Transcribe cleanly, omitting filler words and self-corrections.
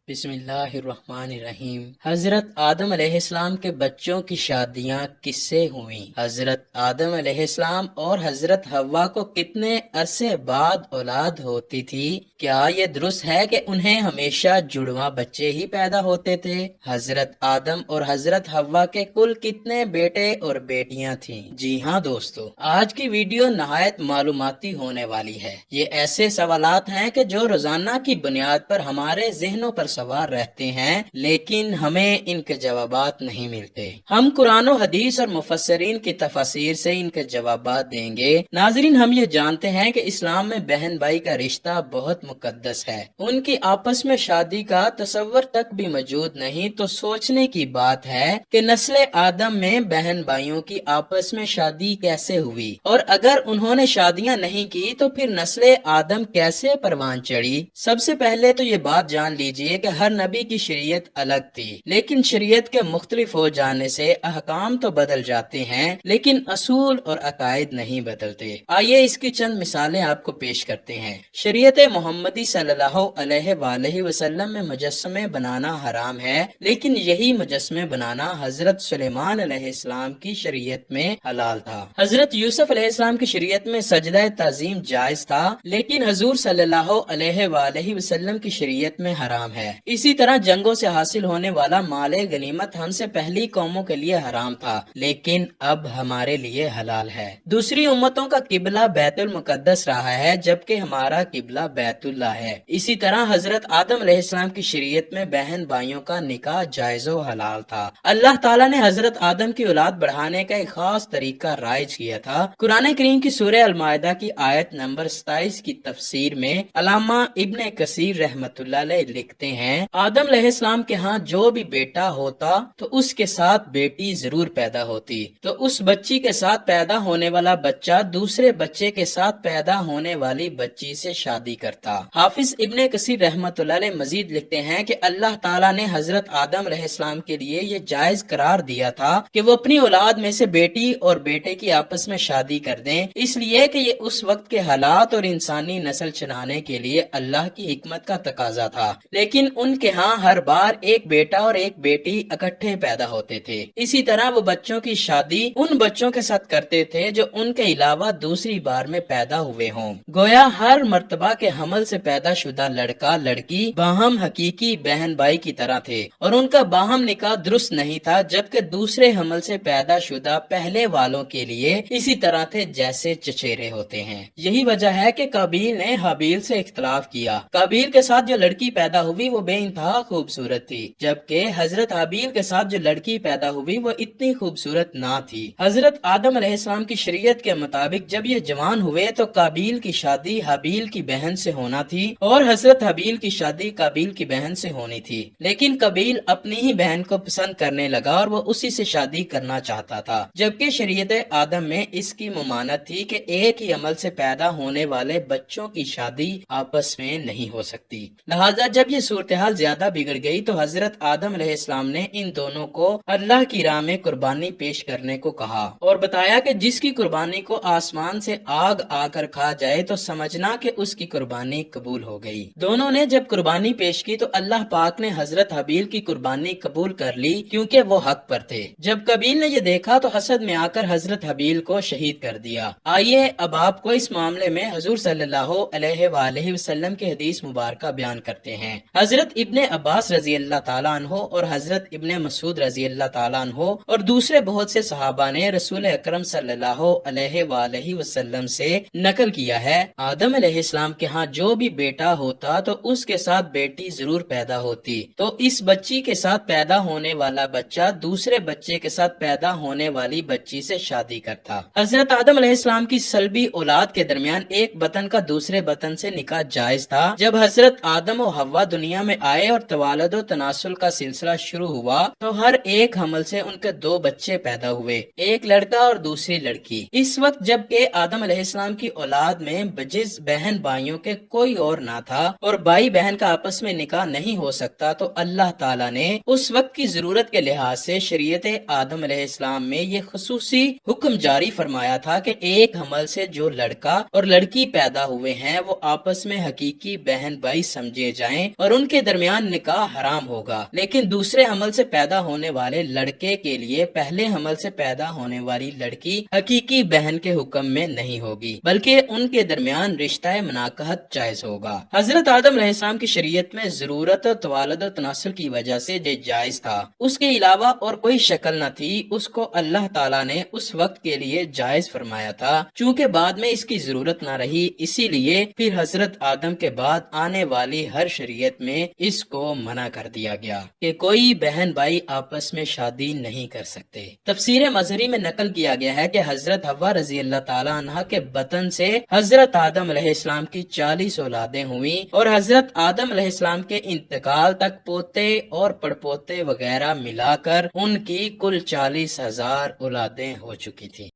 बिस्मिल्लाहिर्रहमानिर्रहीम। हजरत आदम अलैहिस्सलाम के बच्चों की शादियां किससे हुई? हजरत आदम अलैहिस्सलाम और हजरत हव्वा को कितने अरसे बाद औलाद होती थी? क्या ये दुरुस्त है कि उन्हें हमेशा जुड़वा बच्चे ही पैदा होते थे? हजरत आदम और हजरत हव्वा के कुल कितने बेटे और बेटियां थीं? जी हाँ दोस्तों, आज की वीडियो नहायत मालूमाती होने वाली है। ये ऐसे सवालात हैं कि जो रोजाना की बुनियाद पर हमारे ज़हनों पर सवार रहते हैं, लेकिन हमें इनके जवाबात नहीं मिलते। हम कुरान और हदीस और मुफस्सरीन की तफसीर से इनके जवाबात देंगे। नाजरीन, हम ये जानते हैं कि इस्लाम में बहन भाई का रिश्ता बहुत मुकद्दस है। उनकी आपस में शादी का तसव्वुर तक भी मौजूद नहीं, तो सोचने की बात है कि नस्ल आदम में बहन भाइयों की आपस में शादी कैसे हुई, और अगर उन्होंने शादियां नहीं की तो फिर नस्ल आदम कैसे परवान चढ़ी। सबसे पहले तो ये बात जान लीजिए कि हर नबी की शरीयत अलग थी, लेकिन शरीयत के मुख्तलिफ हो जाने से अहकाम तो बदल जाते हैं, लेकिन असूल और अकायद नहीं बदलते। आइए इसकी चंद मिसालें आपको पेश करते हैं। शरीयत मोहम्मदी सल्लल्लाहु अलैहि वसल्लम में मुजस्समे बनाना हराम है, लेकिन यही मुजस्समे बनाना हजरत सुलेमान अलैहिस्सलाम की शरीयत में हलाल था। हजरत यूसुफ अलैहिस्सलाम की शरीयत में सजदा ताज़ीम जायज था, लेकिन हजूर सल्लल्लाहु अलैहि वसल्लम की शरीयत में हराम है। इसी तरह जंगों से हासिल होने वाला माले गनीमत हमसे पहली कौमों के लिए हराम था, लेकिन अब हमारे लिए हलाल है। दूसरी उम्मतों का किबला बैतुल मुकद्दस रहा है, जबकि हमारा किबला बैतुल्लाह है। इसी तरह हजरत आदम अलैहिस्सलाम की शरीयत में बहन भाइयों का निकाह जायज़ व हलाल था। अल्लाह ताला ने हजरत आदम की औलाद बढ़ाने का एक खास तरीका राइज किया था। कुरान करीम की सूरह अल-माइदा की आयत नंबर 27 की तफसीर में अल्लामा इब्ने कसीर रहमतुल्लाह अलैह लिखते हैं, आदम अलैहिस्सलाम के यहाँ जो भी बेटा होता तो उसके साथ बेटी जरूर पैदा होती, तो उस बच्ची के साथ पैदा होने वाला बच्चा दूसरे बच्चे के साथ पैदा होने वाली बच्ची से शादी करता। हाफिज इब्ने कसीर रहमतुल्लाह अलैह मजीद लिखते हैं कि अल्लाह ताला ने हजरत आदम अलैहिस्सलाम के लिए ये जायज करार दिया था कि वो अपनी औलाद में से बेटी और बेटे की आपस में शादी कर दें, इसलिए कि ये उस वक्त के हालात और इंसानी नस्ल चलाने के लिए अल्लाह की हिकमत का तकाजा था। लेकिन उनके यहाँ हर बार एक बेटा और एक बेटी इकट्ठे पैदा होते थे। इसी तरह वो बच्चों की शादी उन बच्चों के साथ करते थे जो उनके अलावा दूसरी बार में पैदा हुए हों। गोया हर मर्तबा के हमल से पैदा शुदा लड़का लड़की बाहम हकीकी बहन भाई की तरह थे, और उनका बाहम निकाह दुरुस्त नहीं था, जबकि दूसरे हमल से पैदा शुदा पहले वालों के लिए इसी तरह थे जैसे चचेरे होते हैं। यही वजह है कि काबील ने हाबील से इख्तलाफ किया। काबील के साथ जो लड़की पैदा हुई वो बेइंतहा खूबसूरत थी, जबकि हजरत हाबील के साथ जो लड़की पैदा हुई वो इतनी खूबसूरत ना थी। हजरत आदम अलैहिस्सलाम की शरीयत के मुताबिक जब ये जवान हुए तो काबील की शादी हाबील की बहन से होना थी, और हजरत हाबील की शादी काबील की बहन से होनी थी। लेकिन काबील अपनी ही बहन को पसंद करने लगा और वो उसी से शादी करना चाहता था, जबकि शरीयत आदम में इसकी ममानत थी कि एक ही अमल से पैदा होने वाले बच्चों की शादी आपस में नहीं हो सकती। लिहाजा जब ये सूरत हाल ज्यादा बिगड़ गई तो हजरत आदम अलैहिस्सलाम ने इन दोनों को अल्लाह की राह में कुर्बानी पेश करने को कहा, और बताया कि जिसकी कुर्बानी को आसमान से आग आकर खा जाए तो समझना कि उसकी कुर्बानी कबूल हो गई। दोनों ने जब कुर्बानी पेश की तो अल्लाह पाक ने हजरत हबील की कुर्बानी कबूल कर ली, क्योंकि वो हक पर थे। जब कबील ने ये देखा तो हसद में आकर हजरत हबील को शहीद कर दिया। आइए अब आपको इस मामले में हजूर सल्लल्लाहु अलैहि वसल्लम के हदीस मुबारक बयान करते हैं। हजरत इब्ने अब्बास रजी अल्लाह ताला अन्हो और हजरत इब्ने मसूद रजी अल्लाह ताला अन्हो और दूसरे बहुत से सहाबा ने रसूल अकरम सल्लल्लाहु अलैहि वसल्लम से नकल किया है, आदम अलैहिस्सलाम के यहाँ जो भी बेटा होता तो उसके साथ बेटी जरूर पैदा होती, तो इस बच्ची के साथ पैदा होने वाला बच्चा दूसरे बच्चे के साथ पैदा होने वाली बच्ची से शादी करता। हजरत आदम अलैहिस्सलाम की सल्बी औलाद के दरमियान एक बतन का दूसरे बतन से निकाह जायज था। जब हजरत आदम और हव्वा दुनिया में आए और तवालद और तनासुल का सिलसिला शुरू हुआ तो हर एक हमल से उनके दो बच्चे पैदा हुए, एक लड़का और दूसरी लड़की। इस वक्त जबकि आदम अलैहिस्सलाम की औलाद में बजिज बहन भाइयों के कोई और ना था और भाई बहन का आपस में निकाह नहीं हो सकता, तो अल्लाह ताला ने उस वक्त की जरूरत के लिहाज से शरीयत आदम अलैहिस्सलाम में ये खुसूसी हुक्म जारी फरमाया था कि एक हमल से जो लड़का और लड़की पैदा हुए हैं वो आपस में हकीकी बहन भाई समझे जाएं और उनके کے درمیان نکاح حرام ہوگا، لیکن دوسرے حمل سے پیدا ہونے والے لڑکے کے لیے پہلے حمل سے پیدا ہونے والی لڑکی حقیقی بہن کے حکم میں نہیں ہوگی، بلکہ ان کے درمیان رشتہ مناکحت جائز ہوگا۔ حضرت آدم علیہ السلام کی شریعت میں ضرورت توالد و تناسل کی وجہ سے یہ جائز تھا، اس کے علاوہ اور کوئی شکل نہ تھی، اس کو اللہ تعالیٰ نے اس وقت کے لیے جائز فرمایا تھا۔ چونکہ بعد میں اس کی ضرورت نہ رہی، اسی لیے پھر حضرت آدم کے بعد آنے والی ہر شریعت میں اس کو منع کر دیا گیا کہ کوئی بہن بھائی آپس میں شادی نہیں کر سکتے۔ تفسیر مظہری میں نقل کیا گیا ہے کہ حضرت حوا رضی اللہ تعالیٰ عنہ کے بطن سے حضرت آدم علیہ السلام کی 40 اولادیں ہوئیں، اور حضرت آدم علیہ السلام کے انتقال تک پوتے اور پڑپوتے وغیرہ ملا کر ان کی کل 40,000 اولادیں ہو چکی تھیں۔